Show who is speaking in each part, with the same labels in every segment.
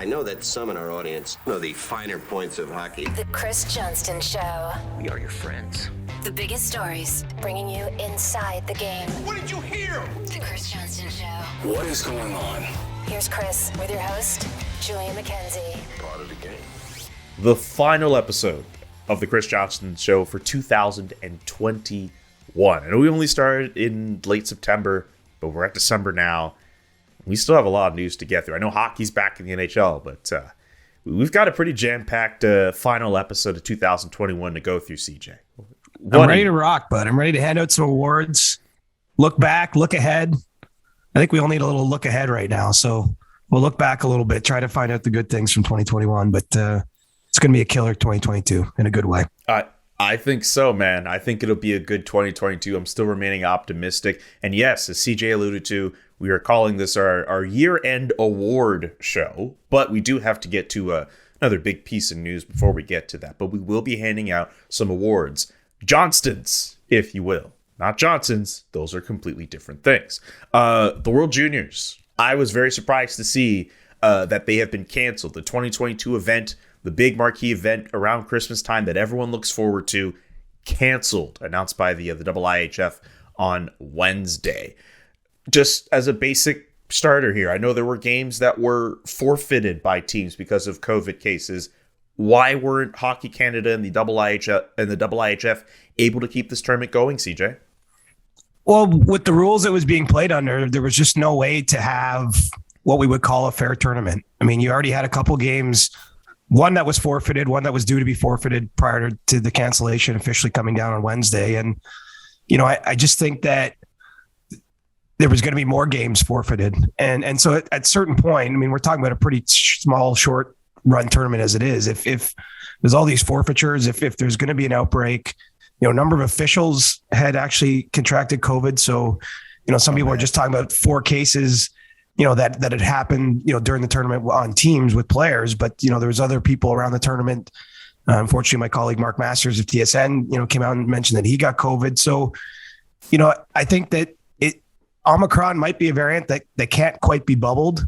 Speaker 1: I know that some in our audience know the finer points of hockey.
Speaker 2: The Chris Johnston Show.
Speaker 3: We are your friends.
Speaker 2: The biggest stories, bringing you inside the game.
Speaker 4: What did you hear?
Speaker 2: The Chris Johnston Show.
Speaker 4: What is going on?
Speaker 2: Here's Chris with your host, Julian McKenzie.
Speaker 1: Part of the game.
Speaker 5: The final episode of the Chris Johnston Show for 2021. And we only started in late September, but we're at December now. We still have a lot of news to get through. I know hockey's back in the NHL, but we've got a pretty jam-packed final episode of 2021 to go through, CJ.
Speaker 6: I'm ready to rock, bud. I'm ready to hand out some awards. Look back, look ahead. I think we all need a little look ahead right now. So we'll look back a little bit, try to find out the good things from 2021. But it's going to be a killer 2022 in a good way.
Speaker 5: I think so, man. I think it'll be a good 2022. I'm still remaining optimistic. And yes, as CJ alluded to, we are calling this our year-end award show. But we do have to get to another big piece of news before we get to that. But we will be handing out some awards. Johnstons, if you will. Not Johnsons. Those are completely different things. The World Juniors. I was very surprised to see that they have been canceled. The 2022 event, the big marquee event around Christmas time that everyone looks forward to, canceled, announced by the IIHF on Wednesday. Just as a basic starter here, I know there were games that were forfeited by teams because of COVID cases. Why weren't Hockey Canada and the IIHF able to keep this tournament going, CJ?
Speaker 6: Well, with the rules that was being played under, there was just no way to have what we would call a fair tournament. I mean, you already had a couple games, one that was forfeited, one that was due to be forfeited prior to the cancellation officially coming down on Wednesday. And, you know, I just think that there was going to be more games forfeited. And so at a certain point, I mean, we're talking about a pretty small, short run tournament as it is. If there's all these forfeitures, if there's going to be an outbreak, you know, a number of officials had actually contracted COVID. So, you know, some people are just talking about 4 cases, you know, that had happened, you know, during the tournament on teams with players. But, you know, there was other people around the tournament. Unfortunately, my colleague Mark Masters of TSN, you know, came out and mentioned that he got COVID. So, you know, I think that Omicron might be a variant that can't quite be bubbled.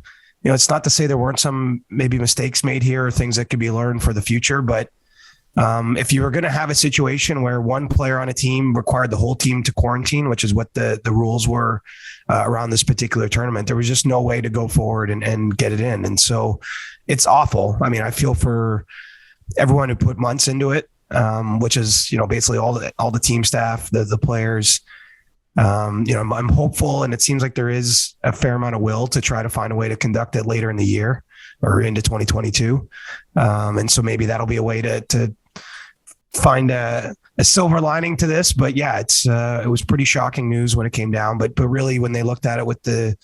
Speaker 6: You know, it's not to say there weren't some maybe mistakes made here or things that could be learned for the future. But if you were going to have a situation where one player on a team required the whole team to quarantine, which is what the rules were around this particular tournament, there was just no way to go forward and get it in. And so it's awful. I mean, I feel for everyone who put months into it, which is, you know, basically all the team staff, the players. You know, I'm hopeful, and it seems like there is a fair amount of will to try to find a way to conduct it later in the year or into 2022. And so maybe that'll be a way to find a silver lining to this. But yeah, it was pretty shocking news when it came down. But really, when they looked at it with the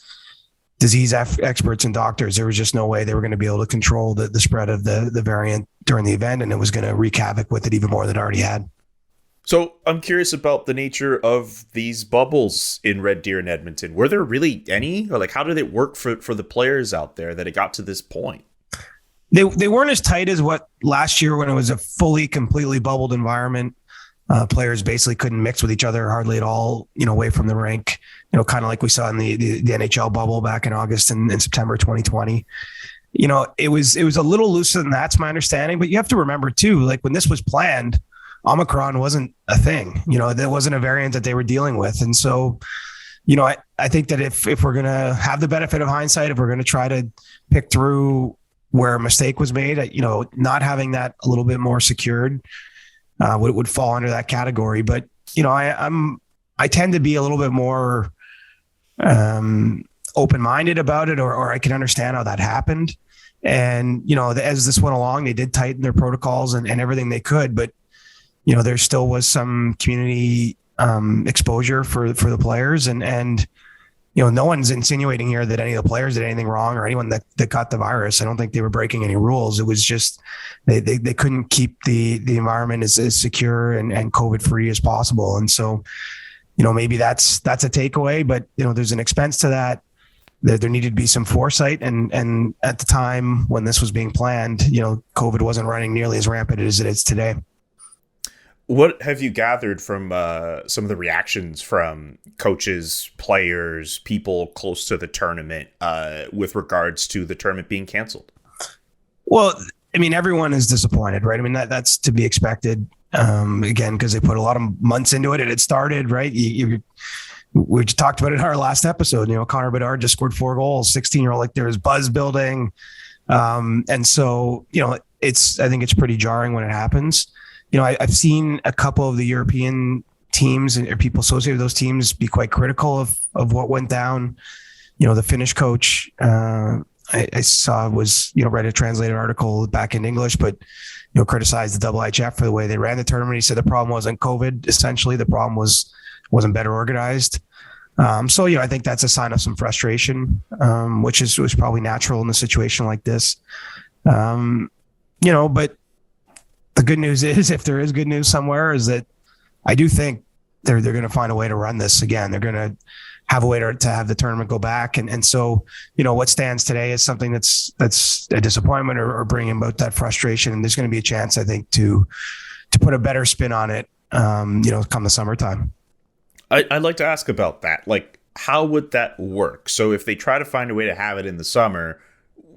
Speaker 6: disease experts and doctors, there was just no way they were going to be able to control the spread of the variant during the event, and it was going to wreak havoc with it even more than it already had.
Speaker 5: So I'm curious about the nature of these bubbles in Red Deer and Edmonton. Were there really any? Or like, how did it work for the players out there that it got to this point?
Speaker 6: They weren't as tight as what last year when it was a fully, completely bubbled environment. Players basically couldn't mix with each other hardly at all, you know, away from the rink, you know, kind of like we saw in the NHL bubble back in August and September 2020. You know, it was a little looser than that's my understanding. But you have to remember, too, like when this was planned, Omicron wasn't a thing, you know, there wasn't a variant that they were dealing with. And so, you know, I think that if we're going to have the benefit of hindsight, if we're going to try to pick through where a mistake was made, you know, not having that a little bit more secured would fall under that category. But, you know, I tend to be a little bit more open-minded about it, or I can understand how that happened. And, you know, as this went along, they did tighten their protocols and everything they could, but you know, there still was some community exposure for the players. And, you know, no one's insinuating here that any of the players did anything wrong or anyone that got the virus. I don't think they were breaking any rules. It was just they couldn't keep the environment as secure and COVID-free as possible. And so, you know, maybe that's a takeaway. But, you know, there's an expense to that. There needed to be some foresight. And at the time when this was being planned, you know, COVID wasn't running nearly as rampant as it is today.
Speaker 5: What have you gathered from some of the reactions from coaches, players, people close to the tournament with regards to the tournament being canceled?
Speaker 6: Well, I mean, everyone is disappointed, right? I mean, that's to be expected. Again, because they put a lot of months into it and it started, right? We just talked about it in our last episode. Connor Bedard just scored 4 goals, 16-year-old, like there was buzz building. And so, I think it's pretty jarring when it happens. I've seen a couple of the European teams and people associated with those teams be quite critical of what went down. The Finnish coach, I saw was, read a translated article back in English, but, criticized the IHF for the way they ran the tournament. He said the problem wasn't COVID. Essentially, the problem wasn't better organized. So, I think that's a sign of some frustration, which was probably natural in a situation like this. But the good news is, if there is good news somewhere, is that I do think they're going to find a way to run this again. They're going to have a way to have the tournament go back. And so, what stands today is something that's a disappointment or bringing about that frustration. And there's going to be a chance, I think, to put a better spin on it, come the summertime.
Speaker 5: I'd like to ask about that. Like, how would that work? So if they try to find a way to have it in the summer,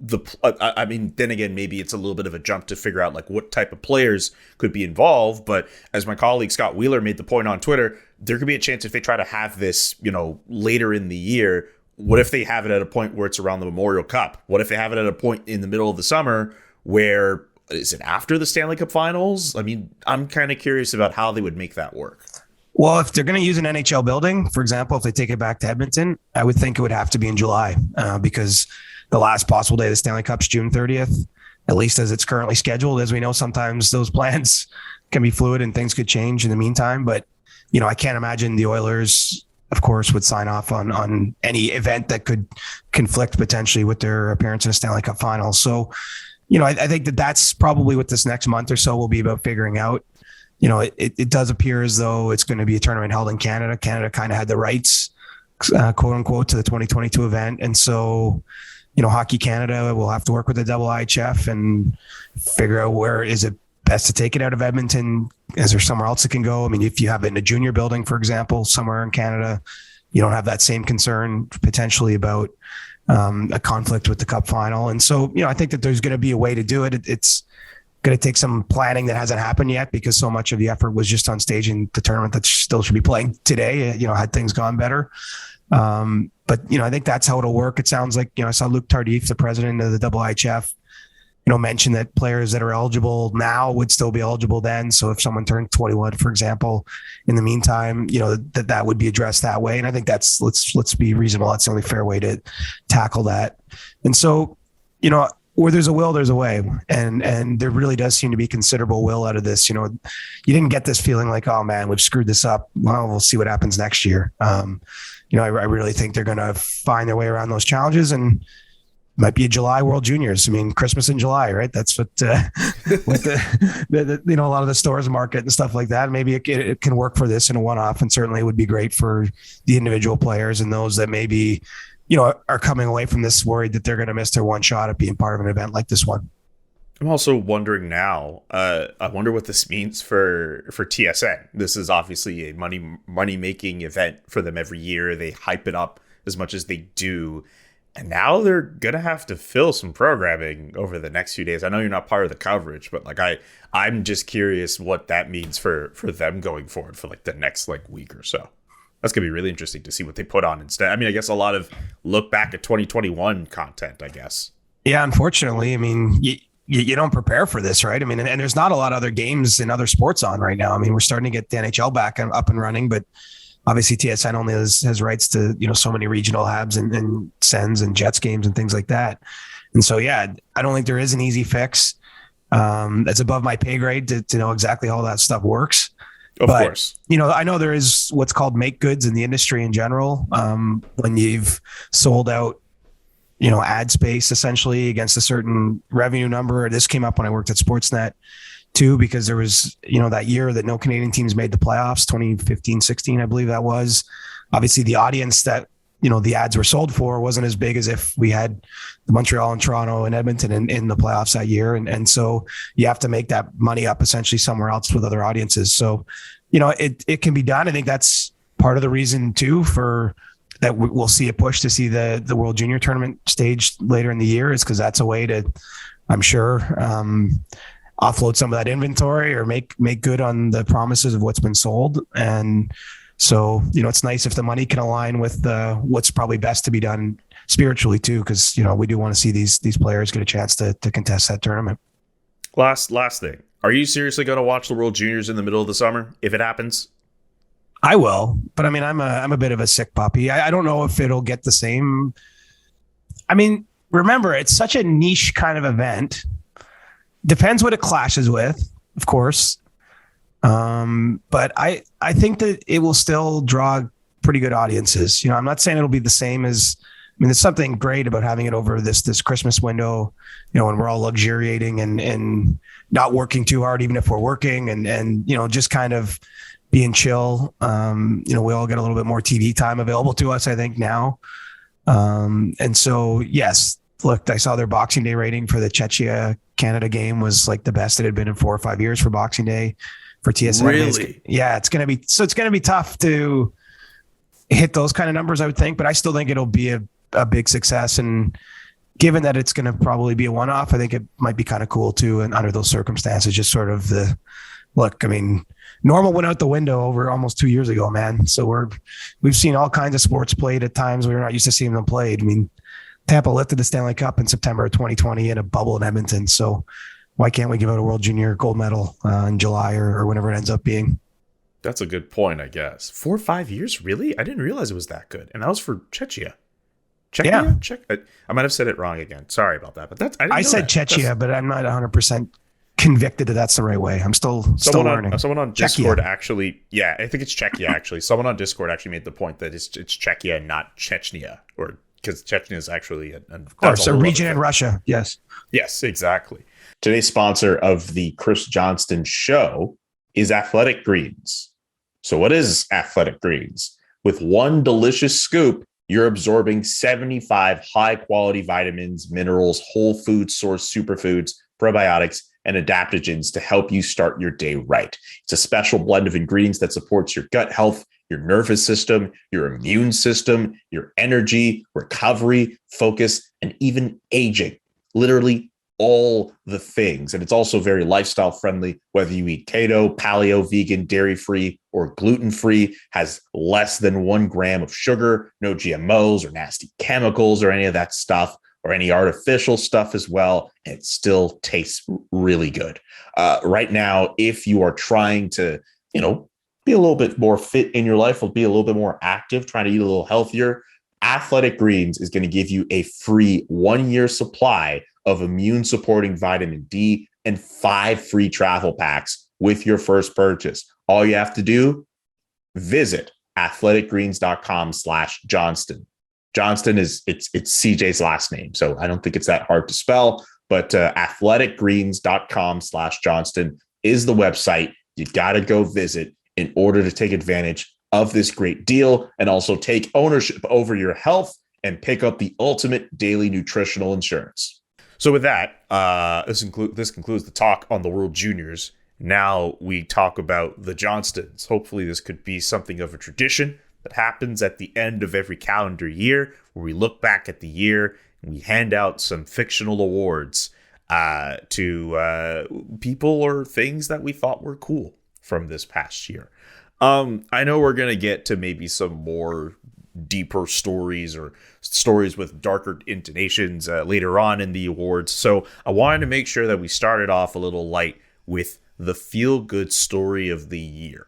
Speaker 5: then again, maybe it's a little bit of a jump to figure out like what type of players could be involved. But as my colleague Scott Wheeler made the point on Twitter, there could be a chance if they try to have this, later in the year. What if they have it at a point where it's around the Memorial Cup? What if they have it at a point in the middle of the summer where is it after the Stanley Cup Finals? I mean, I'm kind of curious about how they would make that work.
Speaker 6: Well, if they're going to use an NHL building, for example, if they take it back to Edmonton, I would think it would have to be in July because the last possible day of the Stanley Cup's June 30th, at least as it's currently scheduled. As we know, sometimes those plans can be fluid and things could change in the meantime. But, I can't imagine the Oilers, of course, would sign off on any event that could conflict potentially with their appearance in a Stanley Cup Finals. So, I think that's probably what this next month or so will be about figuring out. It does appear as though it's going to be a tournament held in Canada. Canada kind of had the rights, quote unquote, to the 2022 event. And so, Hockey Canada will have to work with the IHF and figure out where is it best to take it out of Edmonton. Is there somewhere else it can go? I mean, if you have it in a junior building, for example, somewhere in Canada, you don't have that same concern potentially about a conflict with the Cup final. And so, I think that there's going to be a way to do it. It's going to take some planning that hasn't happened yet because so much of the effort was just on staging the tournament that still should be playing today, had things gone better. But, I think that's how it'll work. It sounds like, I saw Luc Tardif, the president of the IHF, mention that players that are eligible now would still be eligible then. So if someone turned 21, for example, in the meantime, that would be addressed that way. And I think that's, let's be reasonable. That's the only fair way to tackle that. And so, where there's a will, there's a way. And there really does seem to be considerable will out of this. You didn't get this feeling like, oh man, we've screwed this up. Well, we'll see what happens next year. I really think they're going to find their way around those challenges, and it might be a July World Juniors. I mean, Christmas in July, right? That's what with the a lot of the stores market and stuff like that. Maybe it can work for this in a one-off, and certainly it would be great for the individual players and those that maybe are coming away from this worried that they're going to miss their one shot at being part of an event like this one.
Speaker 5: I'm also wondering now, I wonder what this means for TSN. This is obviously a money-making event for them every year. They hype it up as much as they do. And now they're going to have to fill some programming over the next few days. I know you're not part of the coverage, but I'm just curious what that means for them going forward for the next week or so. That's going to be really interesting to see what they put on instead. I mean, I guess a lot of look back at 2021 content, I guess. Yeah,
Speaker 6: unfortunately. I mean, you don't prepare for this, right? I mean, and there's not a lot of other games and other sports on right now. I mean, we're starting to get the NHL back and up and running, but obviously TSN only has rights to, so many regional Habs and Sens and Jets games and things like that. And so, yeah, I don't think there is an easy fix. That's above my pay grade to know exactly how all that stuff works.
Speaker 5: Of course.
Speaker 6: I know there is what's called make goods in the industry in general. When you've sold out, ad space essentially against a certain revenue number. This came up when I worked at Sportsnet too, because there was, that year that no Canadian teams made the playoffs, 2015-16, I believe that was. Obviously the audience that, the ads were sold for wasn't as big as if we had the Montreal and Toronto and Edmonton in the playoffs that year. And so you have to make that money up essentially somewhere else with other audiences. So, it can be done. I think that's part of the reason too for that we'll see a push to see the World Junior Tournament staged later in the year is because that's a way to I'm sure. Offload some of that inventory or make good on the promises of what's been sold. And so, it's nice if the money can align with what's probably best to be done spiritually too, because, we do want to see these players get a chance to contest that tournament.
Speaker 5: Last thing. Are you seriously going to watch the World Juniors in the middle of the summer if it happens?
Speaker 6: I will, but I mean, I'm a bit of a sick puppy. I don't know if it'll get the same. I mean, remember, it's such a niche kind of event. Depends what it clashes with, of course. But I think that it will still draw pretty good audiences. I'm not saying it'll be the same as. I mean, there's something great about having it over this Christmas window, when we're all luxuriating and not working too hard, even if we're working, and just kind of being chill. We all get a little bit more TV time available to us, I think, now. And so, yes, look, I saw their Boxing Day rating for the Czechia Canada game was like the best it had been in 4 or 5 years for Boxing Day for TSN.
Speaker 5: Really?
Speaker 6: It's going to be tough to hit those kind of numbers, I would think, but I still think it'll be a big success. And given that it's going to probably be a one-off, I think it might be kind of cool too. And under those circumstances, just sort of normal went out the window over almost 2 years ago, man. So we've seen all kinds of sports played at times we were not used to seeing them played. I mean, Tampa lifted the Stanley Cup in September of 2020 in a bubble in Edmonton. So why can't we give out a World Junior gold medal in July or whenever it ends up being?
Speaker 5: That's a good point, I guess. 4 or 5 years, really? I didn't realize it was that good, and that was for Czechia.
Speaker 6: Yeah.
Speaker 5: I might have said it wrong again. Sorry about that, but
Speaker 6: I said Czechia, but I'm not 100% convicted that that's the right way. I'm still learning.
Speaker 5: Someone on Discord actually, I think it's Czechia actually. Someone on Discord actually made the point that it's Czechia, not Chechnya, or because Chechnya is actually
Speaker 6: of course a region in Russia. Yes,
Speaker 5: exactly. Today's sponsor of the Chris Johnston Show is Athletic Greens. So what is Athletic Greens? With one delicious scoop, you're absorbing 75 high-quality vitamins, minerals, whole food source superfoods, probiotics, and adaptogens to help you start your day right. It's a special blend of ingredients that supports your gut health, your nervous system, your immune system, your energy, recovery, focus, and even aging. Literally all the things. And it's also very lifestyle friendly, whether you eat keto, paleo, vegan, dairy-free, or gluten-free, has less than 1 gram of sugar, no GMOs or nasty chemicals or any of that stuff, or any artificial stuff as well. And it still tastes really good. Right now, if you are trying to, be a little bit more fit in your life, or be a little bit more active, trying to eat a little healthier, Athletic Greens is going to give you a free 1-year supply of immune supporting vitamin D and 5 free travel packs with your first purchase. All you have to do, visit athleticgreens.com/Johnston. Johnston it's CJ's last name, so I don't think it's that hard to spell, but athleticgreens.com/Johnston is the website. You got to go visit in order to take advantage of this great deal and also take ownership over your health and pick up the ultimate daily nutritional insurance. So with that, this concludes the talk on the World Juniors. Now we talk about the Johnstons. Hopefully this could be something of a tradition that happens at the end of every calendar year, where we look back at the year and we hand out some fictional awards to people or things that we thought were cool from this past year. I know we're going to get to maybe some more deeper stories or stories with darker intonations later on in the awards. So I wanted to make sure that we started off a little light with the feel-good story of the year.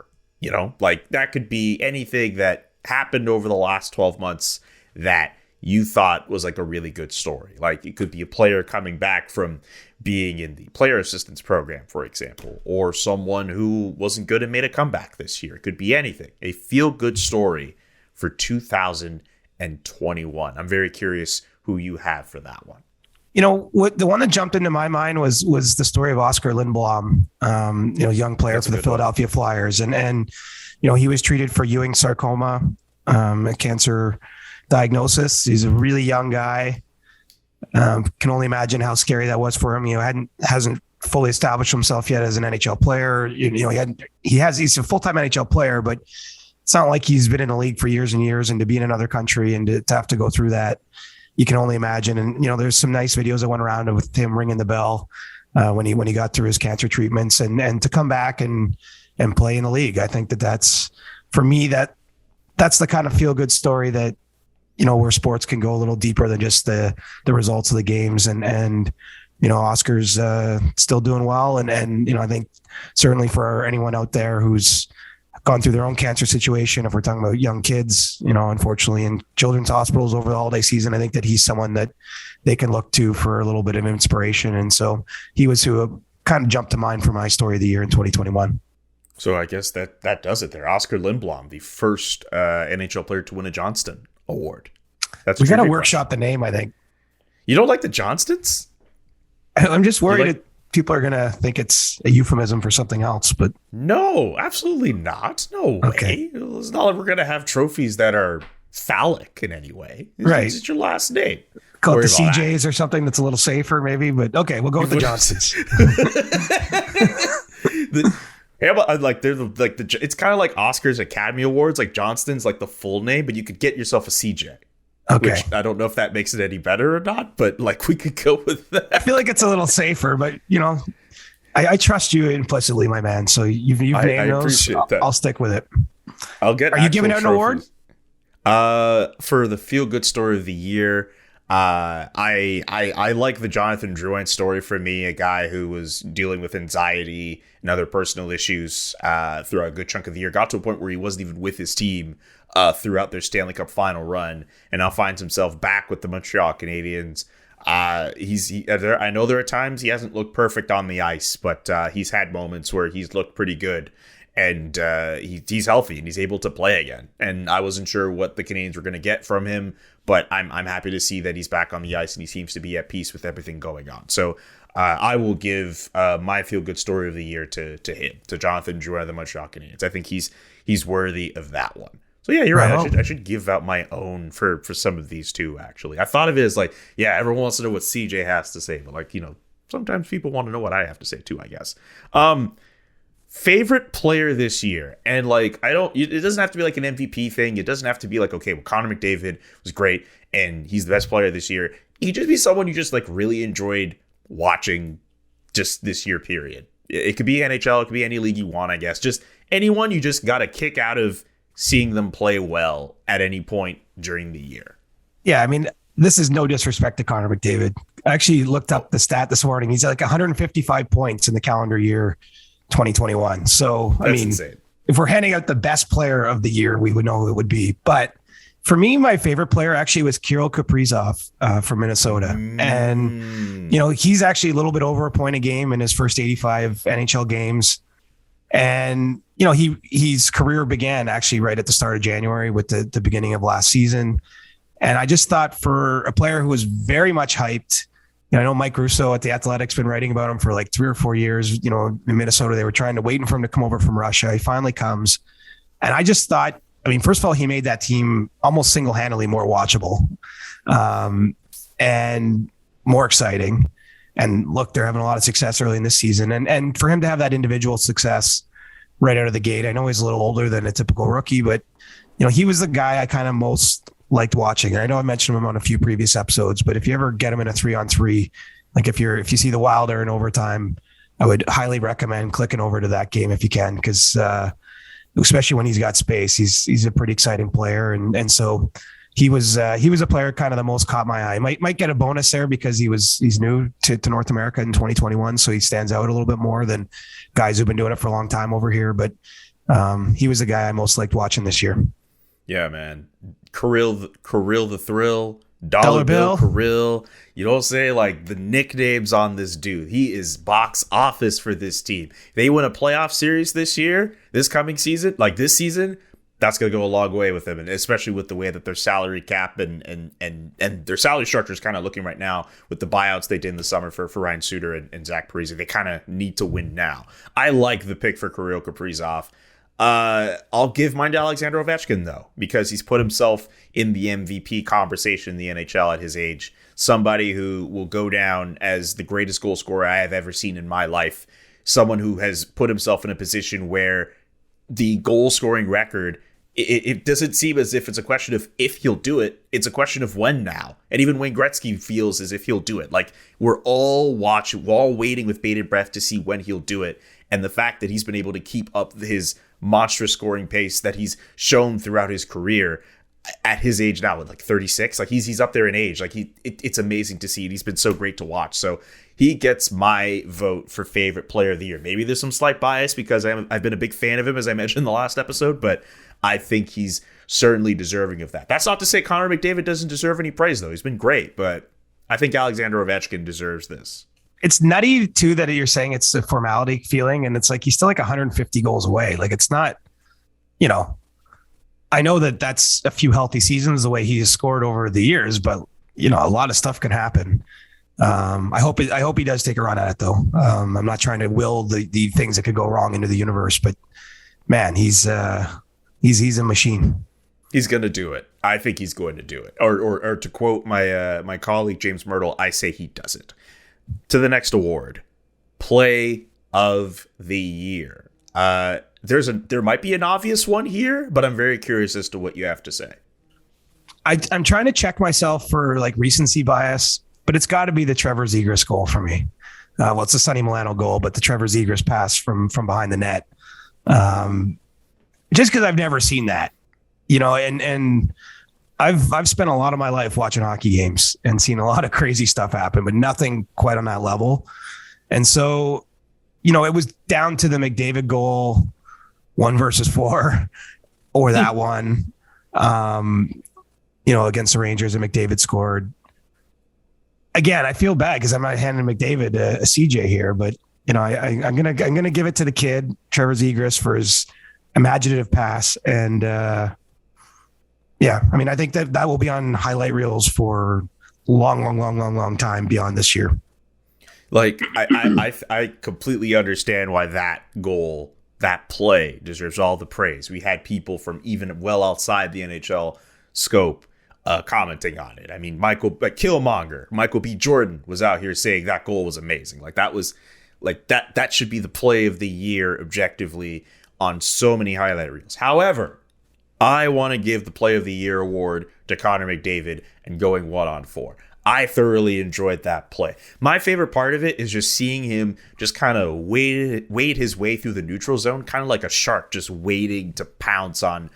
Speaker 5: Like that could be anything that happened over the last 12 months that you thought was like a really good story. Like it could be a player coming back from being in the player assistance program, for example, or someone who wasn't good and made a comeback this year. It could be anything. A feel-good story for 2021. I'm very curious who you have for that one.
Speaker 6: What the one that jumped into my mind was the story of Oscar Lindblom, young player for the Philadelphia Flyers. And he was treated for Ewing sarcoma, a cancer diagnosis. He's a really young guy. Can only imagine how scary that was for him. Hasn't fully established himself yet as an NHL player. He's a full-time NHL player, but it's not like he's been in the league for years and years, and to be in another country and to have to go through that. you can only imagine. And, there's some nice videos that went around with him ringing the bell when he got through his cancer treatments, and to come back and play in the league. I think that for me, that's the kind of feel good story that, where sports can go a little deeper than just the results of the games. And Oscar's still doing well. And I think certainly for anyone out there who's gone through their own cancer situation, if we're talking about young kids, unfortunately in children's hospitals over the holiday season, I think that he's someone that they can look to for a little bit of inspiration. And so he was who kind of jumped to mind for my story of the year in 2021.
Speaker 5: So I guess that does it there. Oscar Lindblom, the first NHL player to win a Johnston Award.
Speaker 6: We got to workshop the name, I think.
Speaker 5: You don't like the Johnstons?
Speaker 6: I'm just worried that people are going to think it's a euphemism for something else, but
Speaker 5: no, absolutely not. No way. It's not like we're going to have trophies that are phallic in any way.
Speaker 6: Right.
Speaker 5: It's your last name.
Speaker 6: Call it the CJs or something that's a little safer, maybe. But okay, we'll go with the Johnstons.
Speaker 5: Yeah, but it's kind of like Oscars Academy Awards, like Johnston's like the full name, but you could get yourself a CJ.
Speaker 6: Okay.
Speaker 5: Which I don't know if that makes it any better or not, but like we could go with that.
Speaker 6: I feel like it's a little safer, but I trust you implicitly, my man. So you've named
Speaker 5: I
Speaker 6: those.
Speaker 5: appreciate that.
Speaker 6: I'll stick with it.
Speaker 5: I'll get.
Speaker 6: Are you giving out an award?
Speaker 5: For the feel good story of the year. I like the Jonathan Drouin story. For me, a guy who was dealing with anxiety and other personal issues throughout a good chunk of the year, got to a point where he wasn't even with his team throughout their Stanley Cup final run, and now finds himself back with the Montreal Canadiens. I know there are times he hasn't looked perfect on the ice, but he's had moments where he's looked pretty good. And he's healthy and he's able to play again. And I wasn't sure what the Canadiens were going to get from him, but I'm happy to see that he's back on the ice and he seems to be at peace with everything going on. So I will give my feel-good story of the year to him, to Jonathan Drouin of the Montreal Canadiens. I think he's worthy of that one. So yeah, you're right. I should give out my own for some of these too, actually. I thought of it as like, yeah, everyone wants to know what CJ has to say, but sometimes people want to know what I have to say too, I guess. Favorite player this year, and it doesn't have to be like an MVP thing. It doesn't have to be like, okay, well, Connor McDavid was great and he's the best player this year. He could just be someone you just really enjoyed watching just this year, period. It could be NHL, it could be any league you want, I guess. Just anyone you just got a kick out of seeing them play well at any point during the year.
Speaker 6: Yeah, I mean, this is no disrespect to Connor McDavid. I actually looked up the stat this morning. He's like 155 points in the calendar year 2021. So, I mean,
Speaker 5: insane.
Speaker 6: If we're handing out the best player of the year, we would know who it would be. But for me, my favorite player actually was Kirill Kaprizov from Minnesota. And, he's actually a little bit over a point a game in his first 85 NHL games. And, his career began actually right at the start of January with the beginning of last season. And I just thought for a player who was very much hyped, I know Mike Russo at The Athletic's been writing about him for like 3 or 4 years. In Minnesota, they were waiting for him to come over from Russia. He finally comes. And I just thought, first of all, he made that team almost single-handedly more watchable and more exciting. And look, they're having a lot of success early in this season. And for him to have that individual success right out of the gate, I know he's a little older than a typical rookie, but he was the guy I kind of most liked watching. And I know I mentioned him on a few previous episodes, but if you ever get him in a 3-on-3, like if you see the Wilder in overtime, I would highly recommend clicking over to that game if you can, because especially when he's got space, he's a pretty exciting player. And so he was a player kind of the most caught my eye. Might get a bonus there because he's new to North America in 2021, so he stands out a little bit more than guys who've been doing it for a long time over here. But he was the guy I most liked watching this year.
Speaker 5: Yeah, man. Kirill the Thrill, Dollar Bill Kirill. You don't say the nicknames on this dude. He is box office for this team. They win a playoff series this coming season, this season, that's going to go a long way with them, and especially with the way that their salary cap and their salary structure is kind of looking right now with the buyouts they did in the summer for Ryan Suter and Zach Parise. They kind of need to win now. I like the pick for Kirill Kaprizov. I'll give mine to Alexander Ovechkin, though, because he's put himself in the MVP conversation in the NHL at his age. Somebody who will go down as the greatest goal scorer I have ever seen in my life. Someone who has put himself in a position where the goal scoring record it doesn't seem as if it's a question of if he'll do it. It's a question of when now. And even Wayne Gretzky feels as if he'll do it. Like, we're all waiting with bated breath to see when he'll do it. And the fact that he's been able to keep up his monstrous scoring pace that he's shown throughout his career at his age now, at like 36, like he's up there in age. Like it's amazing to see. And he's been so great to watch. So he gets my vote for favorite player of the year. Maybe there's some slight bias because I've been a big fan of him, as I mentioned in the last episode, but I think he's certainly deserving of that. That's not to say Connor McDavid doesn't deserve any praise, though. He's been great, but I think Alexander Ovechkin deserves this.
Speaker 6: It's nutty too that you're saying it's a formality feeling, and it's like he's still like 150 goals away. Like, it's not, I know that that's a few healthy seasons the way he has scored over the years, but a lot of stuff can happen. I hope he does take a run at it, though. I'm not trying to will the things that could go wrong into the universe, but man, he's a machine.
Speaker 5: He's going to do it. I think he's going to do it. Or to quote my colleague James Myrtle, I say he does it. To the next award, Play of the Year. There might be an obvious one here, but I'm very curious as to what you have to say.
Speaker 6: I'm trying to check myself for like recency bias, but it's got to be the Trevor Zegras goal for me. Well, it's a Sonny Milano goal, but the Trevor Zegras pass from behind the net. Just because I've never seen that, and I've spent a lot of my life watching hockey games and seen a lot of crazy stuff happen, but nothing quite on that level. And so, it was down to the McDavid goal, 1 versus 4, or that one, against the Rangers, and McDavid scored. Again, I feel bad because I'm not handing McDavid a CJ here, but I'm gonna give it to the kid, Trevor Zegras, for his imaginative pass. And I think that will be on highlight reels for long time beyond this year.
Speaker 5: Like, I completely understand why that goal, that play, deserves all the praise. We had people from even well outside the NHL scope commenting on it. I mean, Killmonger, Michael B. Jordan was out here saying that goal was amazing. Like, that was like that should be the play of the year objectively on so many highlight reels. However, I want to give the play of the year award to Connor McDavid and going 1-on-4. I thoroughly enjoyed that play. My favorite part of it is just seeing him just kind of wade his way through the neutral zone, kind of like a shark just waiting to pounce on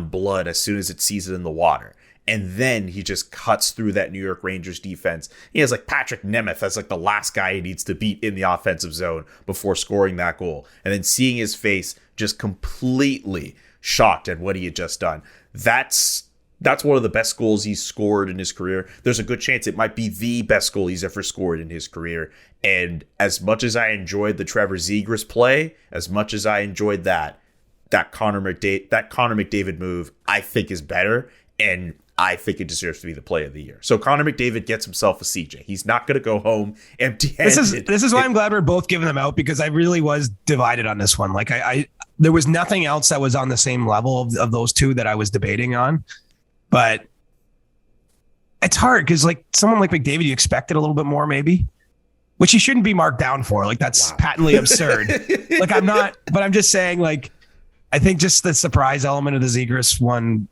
Speaker 5: blood as soon as it sees it in the water. And then he just cuts through that New York Rangers defense. He has like Patrick Nemeth as like the last guy he needs to beat in the offensive zone before scoring that goal. And then seeing his face just completely shocked at what he had just done. That's one of the best goals he's scored in his career. There's a good chance it might be the best goal he's ever scored in his career. And as much as I enjoyed the Trevor Zegras play, as much as I enjoyed that Connor McDavid move, I think is better. And I think it deserves to be the play of the year. So Connor McDavid gets himself a CJ. He's not going to go home empty-handed.
Speaker 6: This is why I'm glad we're both giving them out, because I really was divided on this one. Like there was nothing else that was on the same level of those two that I was debating on. But it's hard because like someone like McDavid, you expected a little bit more maybe, which he shouldn't be marked down for. Like that's patently absurd. Like I'm not, but I'm just saying, like, I think just the surprise element of the Zegras one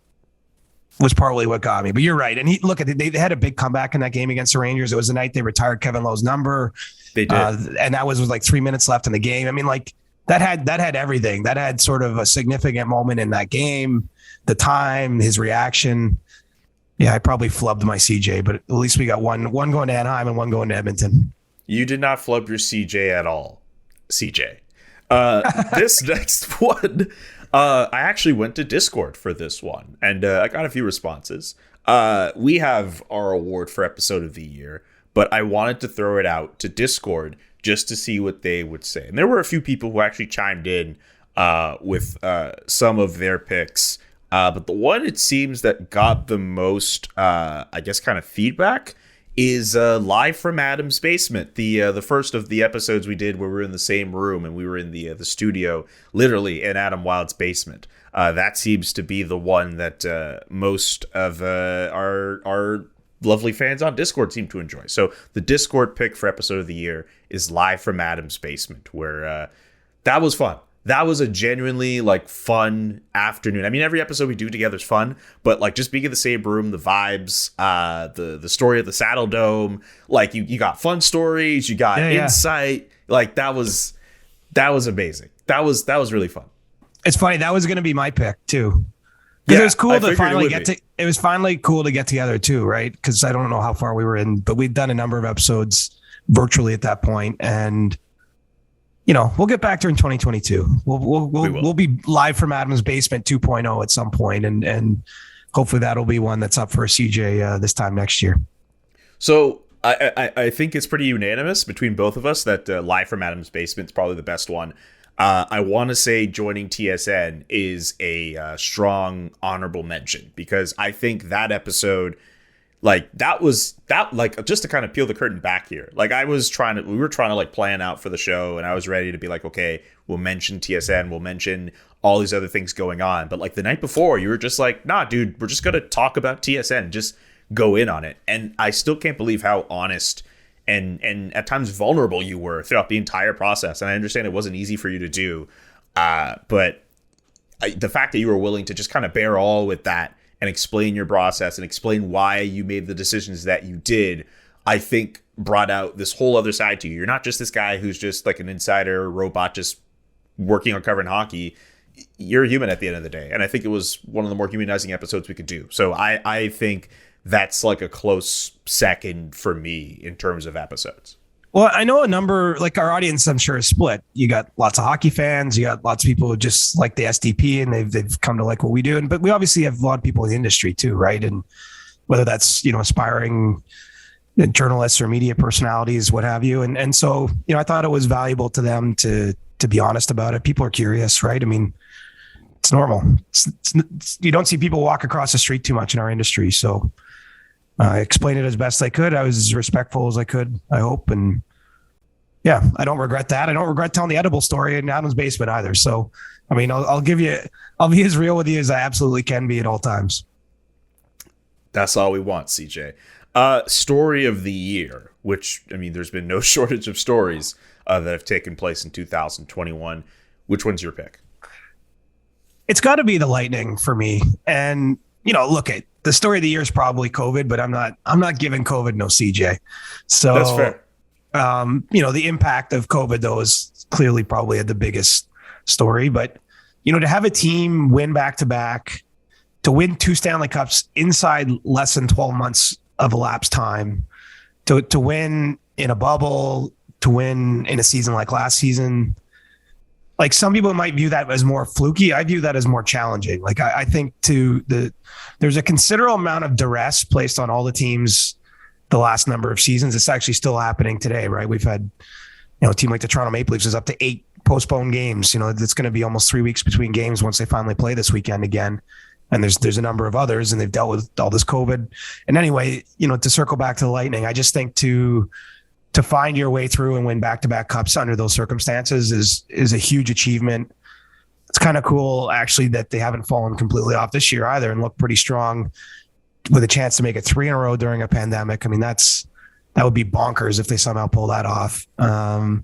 Speaker 6: was partly what got me. But you're right. And they had a big comeback in that game against the Rangers. It was the night they retired Kevin Lowe's number.
Speaker 5: They did.
Speaker 6: And that was like 3 minutes left in the game. I mean, like that had everything. That had sort of a significant moment in that game, the time, his reaction. Yeah, I probably flubbed my CJ, but at least we got one going to Anaheim and one going to Edmonton.
Speaker 5: You did not flub your CJ at all, CJ. This next one, I actually went to Discord for this one, and I got a few responses. We have our award for episode of the year, but I wanted to throw it out to Discord just to see what they would say. And there were a few people who actually chimed in with some of their picks. But the one it seems that got the most, I guess, kind of feedback is Live from Adam's Basement, the first of the episodes we did where we were in the same room and we were in the studio, literally in Adam Wild's basement. That seems to be the one that most of our lovely fans on Discord seem to enjoy. So the Discord pick for episode of the year is Live from Adam's Basement, where that was fun. that was a genuinely like fun afternoon. I mean, every episode we do together is fun, but like just being in the same room, the vibes, the story of the Saddle Dome, like you got fun stories, you got insight. Like that was amazing. That was really fun.
Speaker 6: It's funny. That was going to be my pick too. Because it was cool to finally it was finally cool to get together too, right? Because I don't know how far we were in, but we'd done a number of episodes virtually at that point, and we'll get back there in 2022. We'll be live from Adam's Basement 2.0 at some point, and hopefully that'll be one that's up for a CJ this time next year.
Speaker 5: So I think it's pretty unanimous between both of us that live from Adam's Basement is probably the best one. I want to say joining TSN is a strong honorable mention, because I think that episode, like just to kind of peel the curtain back here, like we were trying to like plan out for the show, and I was ready to be like, okay, we'll mention TSN, we'll mention all these other things going on. But like the night before, you were just like, nah, dude, we're just going to talk about TSN, just go in on it. And I still can't believe how honest and at times vulnerable you were throughout the entire process. And I understand it wasn't easy for you to do, but the fact that you were willing to just kind of bear all with that and explain your process and explain why you made the decisions that you did, I think brought out this whole other side to you. You're not just this guy who's just like an insider robot just working on covering hockey. You're a human at the end of the day. And I think it was one of the more humanizing episodes we could do. So I think that's like a close second for me in terms of episodes.
Speaker 6: Well, I know a number, like our audience, I'm sure, is split. You got lots of hockey fans. You got lots of people who just like the SDP, and they've come to like what we do. But we obviously have a lot of people in the industry too, right? And whether that's aspiring journalists or media personalities, what have you. And so I thought it was valuable to them to be honest about it. People are curious, right? I mean, it's normal. You don't see people walk across the street too much in our industry, so. I explained it as best I could. I was as respectful as I could, I hope. And yeah, I don't regret that. I don't regret telling the edible story in Adam's Basement either. So, I mean, I'll be as real with you as I absolutely can be at all times.
Speaker 5: That's all we want, CJ. Story of the year, which, I mean, there's been no shortage of stories that have taken place in 2021. Which one's your pick?
Speaker 6: It's got to be the Lightning for me. And, look at the story of the year is probably COVID, but I'm not giving COVID no CJ. So
Speaker 5: that's fair.
Speaker 6: The impact of COVID though is clearly probably the biggest story, but to have a team win back-to-back, to win 2 Stanley Cups inside less than 12 months of elapsed time, to win in a bubble, to win in a season like last season. Like some people might view that as more fluky. I view that as more challenging. Like I think there's a considerable amount of duress placed on all the teams the last number of seasons. It's actually still happening today, right? We've had, a team like the Toronto Maple Leafs is up to 8 postponed games. It's going to be almost 3 weeks between games once they finally play this weekend again. And there's a number of others, and they've dealt with all this COVID. And anyway, to circle back to the Lightning, I just think to find your way through and win back-to-back cups under those circumstances is a huge achievement. It's kind of cool, actually, that they haven't fallen completely off this year either and look pretty strong with a chance to make it 3 in a row during a pandemic. I mean, that would be bonkers if they somehow pull that off. And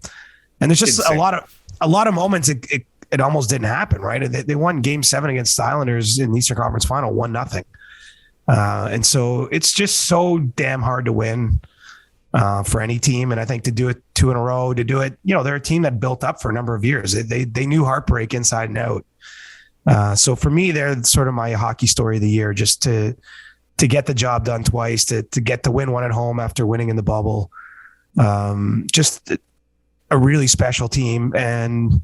Speaker 6: there's just insane. a lot of moments it almost didn't happen, right? They won Game 7 against the Islanders in the Eastern Conference Final, 1-0. And so it's just so damn hard to win. For any team. And I think to do it 2 in a row, to do it, they're a team that built up for a number of years. They knew heartbreak inside and out. So for me, they're sort of my hockey story of the year, just to get the job done twice, to get to win one at home after winning in the bubble. Just a really special team. And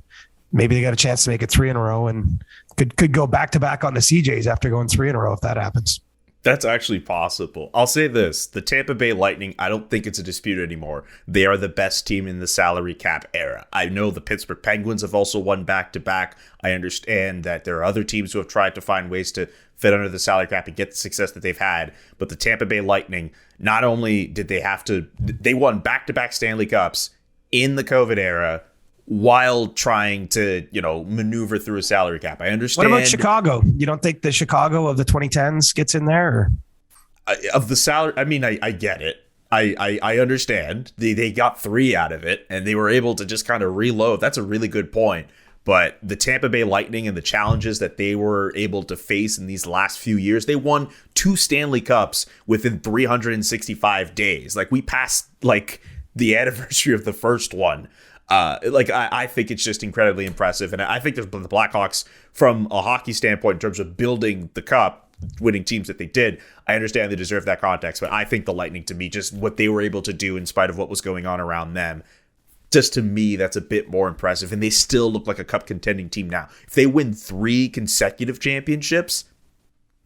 Speaker 6: maybe they got a chance to make it 3 in a row and could go back to back on the CJs after going 3 in a row if that happens.
Speaker 5: That's actually possible. I'll say this. The Tampa Bay Lightning, I don't think it's a dispute anymore. They are the best team in the salary cap era. I know the Pittsburgh Penguins have also won back-to-back. I understand that there are other teams who have tried to find ways to fit under the salary cap and get the success that they've had. But the Tampa Bay Lightning, not only did they won back-to-back Stanley Cups in the COVID era while trying to, maneuver through a salary cap. I understand.
Speaker 6: What about Chicago? You don't think the Chicago of the 2010s gets in there? Or?
Speaker 5: Of the salary, I mean, I get it. I understand. They got 3 out of it, and they were able to just kind of reload. That's a really good point. But the Tampa Bay Lightning and the challenges that they were able to face in these last few years, they won 2 Stanley Cups within 365 days. Like, we passed like the anniversary of the first one. I think it's just incredibly impressive. And I think the Blackhawks, from a hockey standpoint, in terms of building the cup, winning teams that they did, I understand they deserve that context. But I think the Lightning, to me, just what they were able to do in spite of what was going on around them, just to me, that's a bit more impressive. And they still look like a cup contending team now. If they win 3 consecutive championships,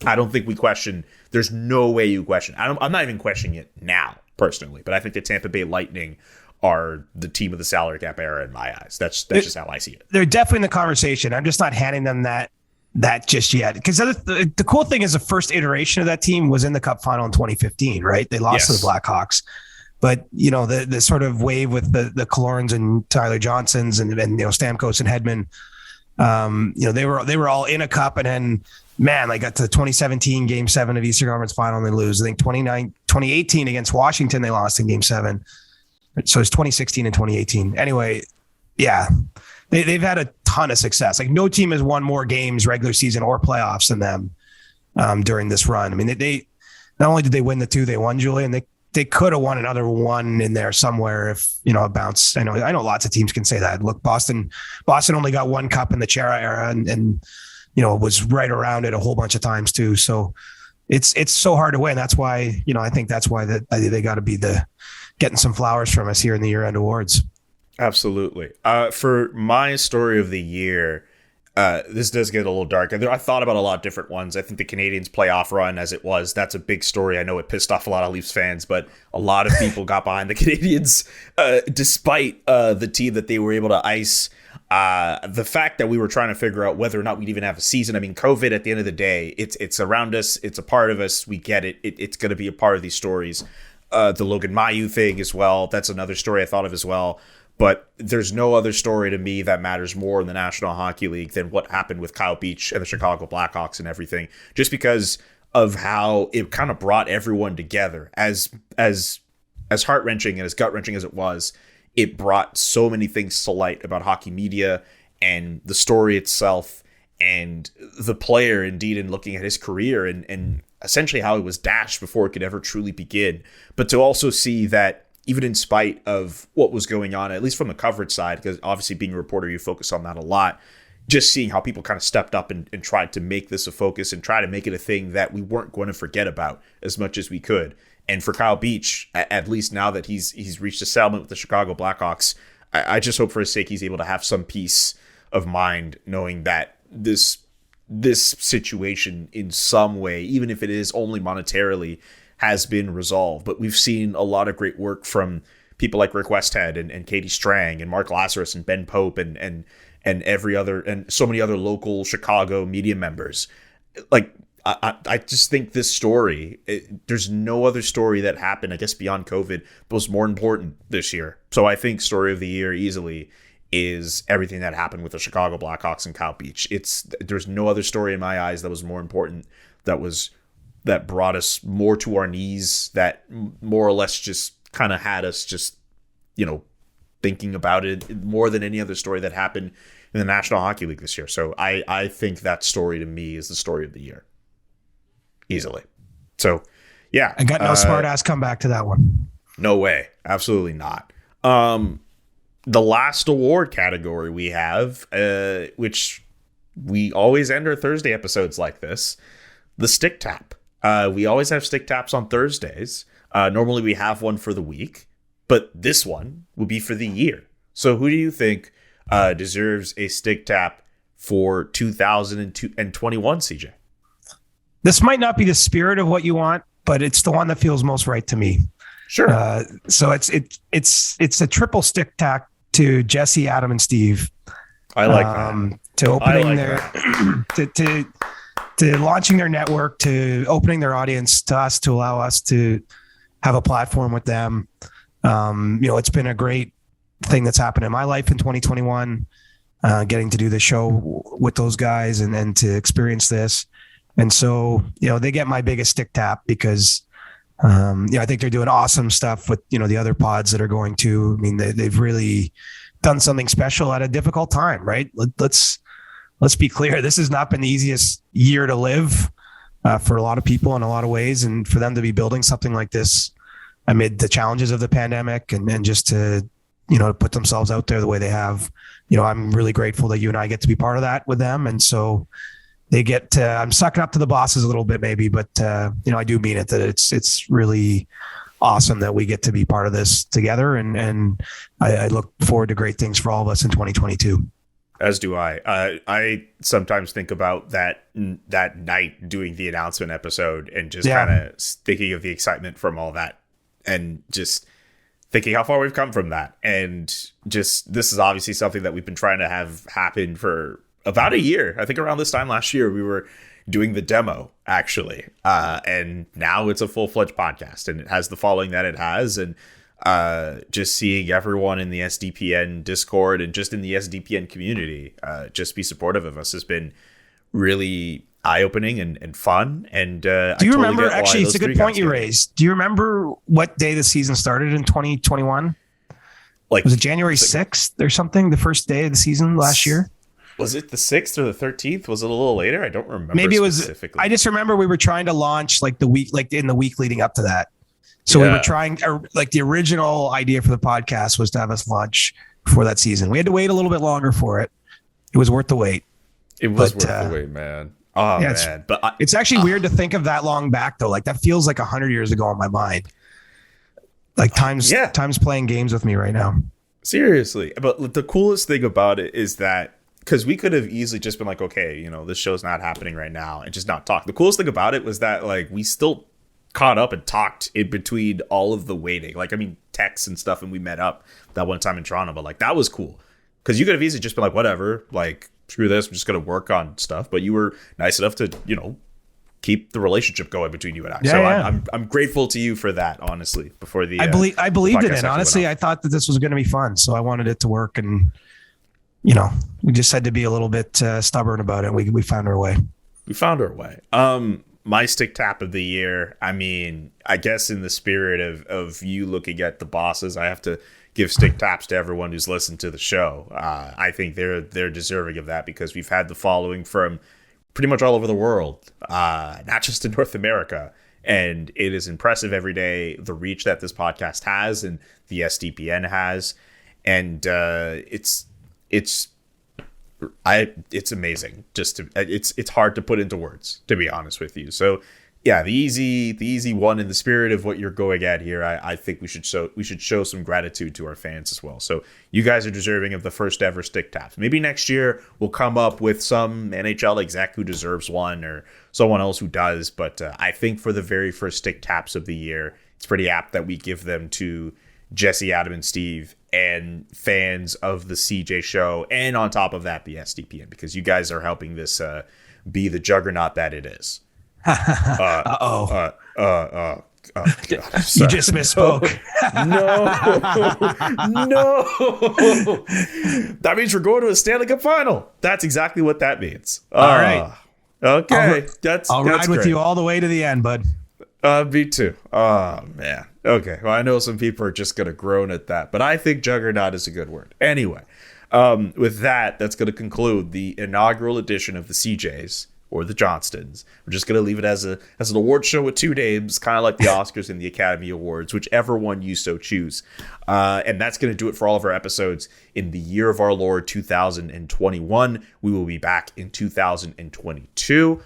Speaker 5: I don't think we question. There's no way you question. I'm not even questioning it now, personally. But I think the Tampa Bay Lightning are the team of the salary cap era in my eyes. That's just how I see it.
Speaker 6: They're definitely in the conversation. I'm just not handing them that just yet. Because the cool thing is the first iteration of that team was in the Cup final in 2015, right? They lost to the Blackhawks. But, the sort of wave with the Killorns and Tyler Johnsons and Stamkos and Hedman, they were all in a cup, and then, man, they got to the 2017 Game 7 of Eastern Conference Final and they lose. I think 2018 against Washington, they lost in Game 7. So it's 2016 and 2018. Anyway, yeah, they've had a ton of success. Like, no team has won more games, regular season or playoffs, than them during this run. I mean, they not only did they win the 2 they won, Julian, they could have won another 1 in there somewhere if, a bounce. I know lots of teams can say that. Look, Boston only got 1 cup in the Chara era and was right around it a whole bunch of times too. So it's so hard to win. That's why, I think that's why they got to be getting some flowers from us here in the year-end awards.
Speaker 5: Absolutely. For my story of the year, this does get a little dark. I thought about a lot of different ones. I think the Canadiens playoff run as it was, that's a big story. I know it pissed off a lot of Leafs fans, but a lot of people got behind the Canadiens despite the team that they were able to ice. The fact that we were trying to figure out whether or not we'd even have a season. I mean, COVID, at the end of the day, it's around us. It's a part of us. We get it. It's going to be a part of these stories. The Logan Mailloux thing as well. That's another story I thought of as well. But there's no other story to me that matters more in the National Hockey League than what happened with Kyle Beach and the Chicago Blackhawks and everything. Just because of how it kind of brought everyone together. As heart-wrenching and as gut-wrenching as it was, it brought so many things to light about hockey media and the story itself and the player, indeed, in looking at his career and essentially how it was dashed before it could ever truly begin. But to also see that even in spite of what was going on, at least from the coverage side, because obviously being a reporter, you focus on that a lot, just seeing how people kind of stepped up and tried to make this a focus and try to make it a thing that we weren't going to forget about as much as we could. And for Kyle Beach, at least now that he's reached a settlement with the Chicago Blackhawks, I just hope for his sake he's able to have some peace of mind knowing that this situation in some way, even if it is only monetarily, has been resolved. But we've seen a lot of great work from people like Rick Westhead and Katie Strang and Mark Lazarus and Ben Pope and every other and so many other local Chicago media members. Like, I just think this story, there's no other story that happened, I guess, beyond COVID that was more important this year. So I think story of the year easily is everything that happened with the Chicago Blackhawks and Kyle Beach. There's no other story in my eyes that was more important, that brought us more to our knees, that more or less just kind of had us just, thinking about it more than any other story that happened in the National Hockey League this year. So I think that story to me is the story of the year. Easily. So, yeah.
Speaker 6: I got no smart ass comeback to that one.
Speaker 5: No way. Absolutely not. The last award category we have, which we always end our Thursday episodes like this, the stick tap. We always have stick taps on Thursdays. Normally we have one for the week, but this one will be for the year. So who do you think deserves a stick tap for 2021, CJ?
Speaker 6: This might not be the spirit of what you want, but it's the one that feels most right to me.
Speaker 5: Sure.
Speaker 6: So it's a triple stick tap to Jesse, Adam, and Steve.
Speaker 5: I like that.
Speaker 6: To opening to launching their network, to opening their audience to us, to allow us to have a platform with them. It's been a great thing that's happened in my life in 2021, getting to do the show with those guys and to experience this. And so, they get my biggest stick tap because, I think they're doing awesome stuff with, the other pods that are going to. I mean, they've really done something special at a difficult time, right? Let's be clear. This has not been the easiest year to live for a lot of people in a lot of ways. And for them to be building something like this amid the challenges of the pandemic and just to, put themselves out there the way they have, I'm really grateful that you and I get to be part of that with them. And so they get to, I'm sucking up to the bosses a little bit maybe, but I do mean it, that it's really awesome that we get to be part of this together. And I look forward to great things for all of us in 2022.
Speaker 5: As do I. I sometimes think about that night doing the announcement episode and just kind of thinking of the excitement from all that and just thinking how far we've come from that. And just, this is obviously something that we've been trying to have happen for about a year. I think around this time last year, we were doing the demo actually. And now it's a full-fledged podcast and it has the following that it has. And just seeing everyone in the SDPN Discord and just in the SDPN community just be supportive of us has been really eye-opening and fun. And
Speaker 6: do you remember, actually, it's a good point you raised. Do you remember what day the season started in 2021? Like, was it January 6th or something, the first day of the season last year?
Speaker 5: Was it the 6th or the 13th? Was it a little later? I don't remember.
Speaker 6: Maybe it was. I just remember we were trying to launch like in the week leading up to that. So we were trying, like the original idea for the podcast was to have us launch before that season. We had to wait a little bit longer for it. It was worth the wait.
Speaker 5: It was worth the wait, man. Oh, yeah, man. But
Speaker 6: it's actually weird to think of that long back, though. Like, that feels like 100 years ago in my mind. Like, time's playing games with me right now.
Speaker 5: Seriously. But the coolest thing about it is that, because we could have easily just been like, okay, this show's not happening right now and just not talk. The coolest thing about it was that, like, we still caught up and talked in between all of the waiting. Like, I mean, texts and stuff, and we met up that one time in Toronto, but like, that was cool. Because you could have easily just been like, whatever, like, screw this, I'm just going to work on stuff. But you were nice enough to, keep the relationship going between you and I. Yeah, so I'm grateful to you for that, honestly, before the
Speaker 6: I believed in it. Honestly, I thought that this was going to be fun. So I wanted it to work, and, we just had to be a little bit stubborn about it. We found our way.
Speaker 5: We found our way. My stick tap of the year, I mean, I guess in the spirit of you looking at the bosses, I have to give stick taps to everyone who's listened to the show. I think they're deserving of that because we've had the following from pretty much all over the world, not just in North America. And it is impressive every day, the reach that this podcast has and the SDPN has. And it's amazing. It's hard to put into words, to be honest with you. So yeah, the easy one in the spirit of what you're going at here, I think we should show some gratitude to our fans as well. So you guys are deserving of the first ever stick taps. Maybe next year we'll come up with some NHL exec who deserves one or someone else who does. But I think for the very first stick taps of the year, it's pretty apt that we give them to Jesse, Adam, and Steve, and fans of the CJ show, and on top of that, the SDPN, because you guys are helping this be the juggernaut that it is.
Speaker 6: You just misspoke.
Speaker 5: No. That means we're going to a Stanley Cup final. That's exactly what that means.
Speaker 6: All right.
Speaker 5: Okay.
Speaker 6: I'll ride with you all the way to the end, bud.
Speaker 5: Me too. Oh, man. Okay. Well, I know some people are just going to groan at that, but I think juggernaut is a good word. Anyway, with that, that's going to conclude the inaugural edition of the CJs or the Johnstons. We're just going to leave it as an award show with two names, kind of like the Oscars and the Academy Awards, whichever one you so choose. And that's going to do it for all of our episodes in the year of our Lord 2021. We will be back in 2022.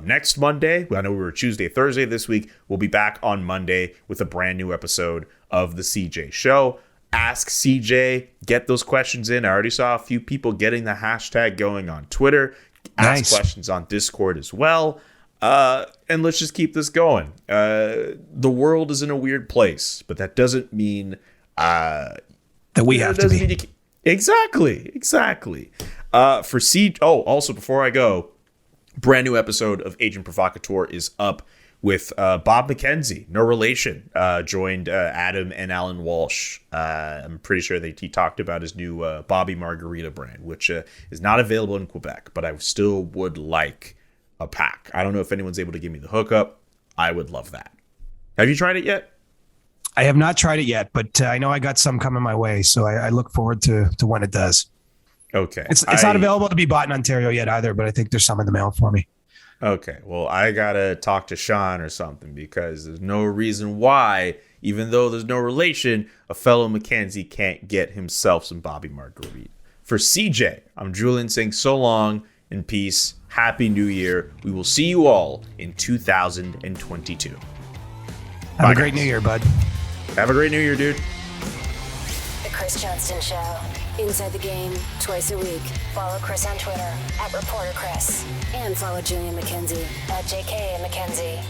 Speaker 5: Next Monday, I know we were Tuesday, Thursday this week. We'll be back on Monday with a brand new episode of the CJ Show. Ask CJ, get those questions in. I already saw a few people getting the hashtag going on Twitter. Ask questions on Discord as well. And let's just keep this going. The world is in a weird place, but that doesn't mean
Speaker 6: that we have to be.
Speaker 5: Exactly. Also, before I go, brand new episode of Agent Provocateur is up with Bob McKenzie, no relation, joined Adam and Alan Walsh. I'm pretty sure he talked about his new Bobby Margarita brand, which is not available in Quebec, but I still would like a pack. I don't know if anyone's able to give me the hookup. I would love that. Have you tried it yet?
Speaker 6: I have not tried it yet, but I know I got some coming my way, so I look forward to when it does.
Speaker 5: Okay.
Speaker 6: It's not available to be bought in Ontario yet either, but I think there's some in the mail for me.
Speaker 5: Okay. Well, I got to talk to Sean or something because there's no reason why, even though there's no relation, a fellow Mackenzie can't get himself some Bobby Marguerite. For CJ, I'm Julian saying so long and peace. Happy New Year. We will see you all in 2022.
Speaker 6: Have a great New Year, bud.
Speaker 5: Have a great New Year, dude.
Speaker 2: The Chris Johnston Show. Inside the game, twice a week. Follow Chris on Twitter @ReporterChris. And follow Julian McKenzie @JK McKenzie.